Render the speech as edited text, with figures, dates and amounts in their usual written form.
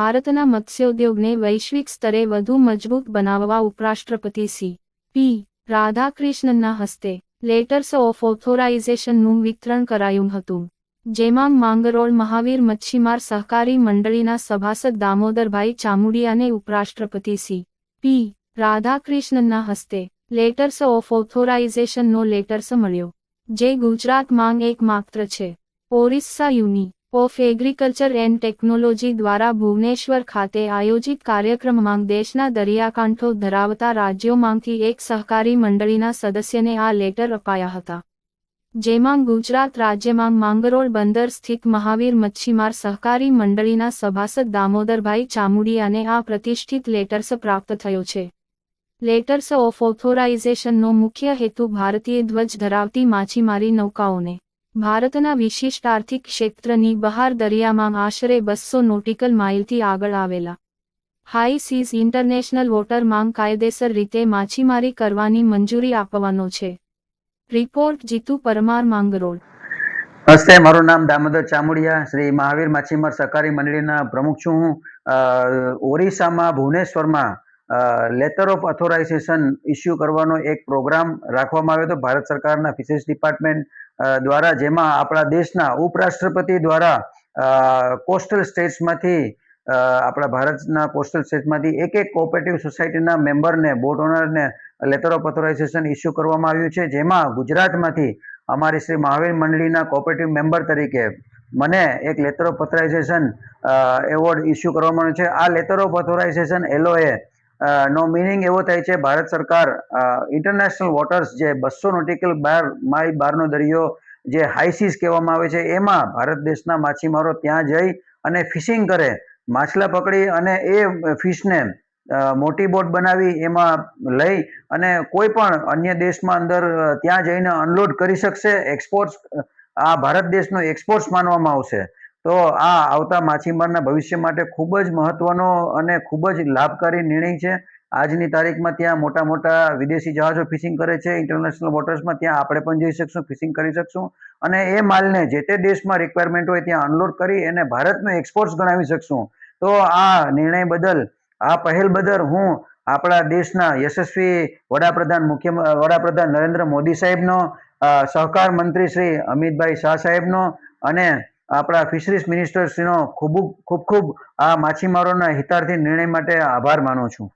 ભારતના મત્સ્યોદ્યોગને વૈશ્વિક સ્તરે વધુ મજબૂત બનાવવા ઉપરાષ્ટ્રપતિ સી.પી. રાધાકૃષ્ણનના હસ્તે લેટર્સ ઓફ ઓથોરાઇઝેશનનું વિતરણ કરાયું હતું, જેમાં માંગરોળ મહાવીર મચ્છીમાર સહકારી મંડળીના સભાસદ દામોદરભાઈ ચામુડિયાને ઉપરાષ્ટ્રપતિ સી.પી. રાધાકૃષ્ણનના હસ્તે લેટર્સ ઓફ ઓથોરાઇઝેશનનો લેટર્સ મળ્યો, જે ગુજરાતમાં એકમાત્ર છે. ઓરિસ્સા યુનિ ઓફ એગ્રીકલ્ચર એન્ડ ટેકનોલોજી દ્વારા ભુવનેશ્વર ખાતે આયોજિત કાર્યક્રમમાં દેશના દરિયાકાંઠો ધરાવતા રાજ્યોમાંથી એક સહકારી મંડળીના સદસ્યને આ લેટર અપાયા હતા, જેમાં ગુજરાત રાજ્યમાં માંગરોળ બંદર સ્થિત મહાવીર મચ્છીમાર સહકારી મંડળીના સભાસદ દામોદરભાઈ ચામુડિયાને આ પ્રતિષ્ઠિત લેટર્સ પ્રાપ્ત થયો છે. લેટર્સ ઓફ ઓથોરાઇઝેશનનો મુખ્ય હેતુ ભારતીય ધ્વજ ધરાવતી માછીમારી નૌકાઓને ભારતના વિશિષ્ટ આર્થિક ક્ષેત્રની બહાર દરિયામાં આશરે 200 નોટિકલ માઇલથી આગળ આવેલા હાઈ સીઝ ઇન્ટરનેશનલ વોટરમાં કાયદેસર રીતે માછીમારી કરવાની મંજૂરી આપવાનો છે. રિપોર્ટ જીતુ પરમાર, માંગરોળ. નમસ્તે, મારું નામ દામોદર ચામુડિયા, શ્રી મહાવીર માછીમાર સહકારી મંડળીના પ્રમુખ છું. હું ઓરિસ્સામાં ભુવનેશ્વરમાં લેટર ઓફ ઓથોરાઇઝેશન ઇસ્યુ કરવાનો એક પ્રોગ્રામ રાખવામાં આવ્યો હતો ભારત સરકારના ફિશરીઝ ડિપાર્ટમેન્ટ દ્વારા, જેમાં આપણા દેશના ઉપરાષ્ટ્રપતિ દ્વારા કોસ્ટલ સ્ટેટ્સમાંથી આપણા ભારતના કોસ્ટલ સ્ટેટ્સમાંથી એક કોઓપરેટિવ સોસાયટીના મેમ્બરને, બોટ ઓનરને લેટર ઓફ ઓથોરાઇઝેશન ઇસ્યુ કરવામાં આવ્યું છે, જેમાં ગુજરાતમાંથી અમારી શ્રી મહાવીર મંડળીના કોઓપરેટિવ મેમ્બર તરીકે મને એક letter of authorisation award issue કરવામાં આવ્યો છે. આ લેટર ઓફ ઓથોરાઇઝેશન LOA નો મિનિંગ એવો થાય છે, ભારત સરકાર ઇન્ટરનેશનલ વોટર્સ, જે 200 નોટિકલ માઇલ બહારનો દરિયો જે હાઈસીઝ કહેવામાં આવે છે, એમાં ભારત દેશના માછીમારો ત્યાં જઈ અને ફિશિંગ કરે, માછલા પકડી અને એ ફિશને મોટી બોટ બનાવી એમાં લઈ અને કોઈ પણ અન્ય દેશમાં અંદર ત્યાં જઈને અનલોડ કરી શકશે. એક્સપોર્ટ્સ આ ભારત દેશનો એક્સપોર્ટ્સ માનવામાં આવશે. તો આ આવતા માછીમારના ભવિષ્ય માટે ખૂબ જ મહત્વનો અને ખૂબ જ લાભકારી નિર્ણય છે. આજની તારીખમાં ત્યાં મોટા મોટા વિદેશી જહાજો ફિશિંગ કરે છે ઇન્ટરનેશનલ વોટર્સમાં, ત્યાં આપણે પણ જઈ શકશું, ફિશિંગ કરી શકશું અને એ માલને જે તે દેશમાં રિક્વાયરમેન્ટ હોય ત્યાં અનલોડ કરી એને ભારતનું એક્સપોર્ટ્સ ગણાવી શકશું. તો આ નિર્ણય બદલ, આ પહેલ બદલ હું આપણા દેશના યશસ્વી વડાપ્રધાન નરેન્દ્ર મોદી સાહેબનો, સહકાર મંત્રી શ્રી અમિતભાઈ શાહ સાહેબનો અને આપણા ફિશરીઝ મિનિસ્ટર શ્રીનો ખૂબ ખૂબ આ માછીમારોના હિતાર્થી નિર્ણય માટે આભાર માનું છું.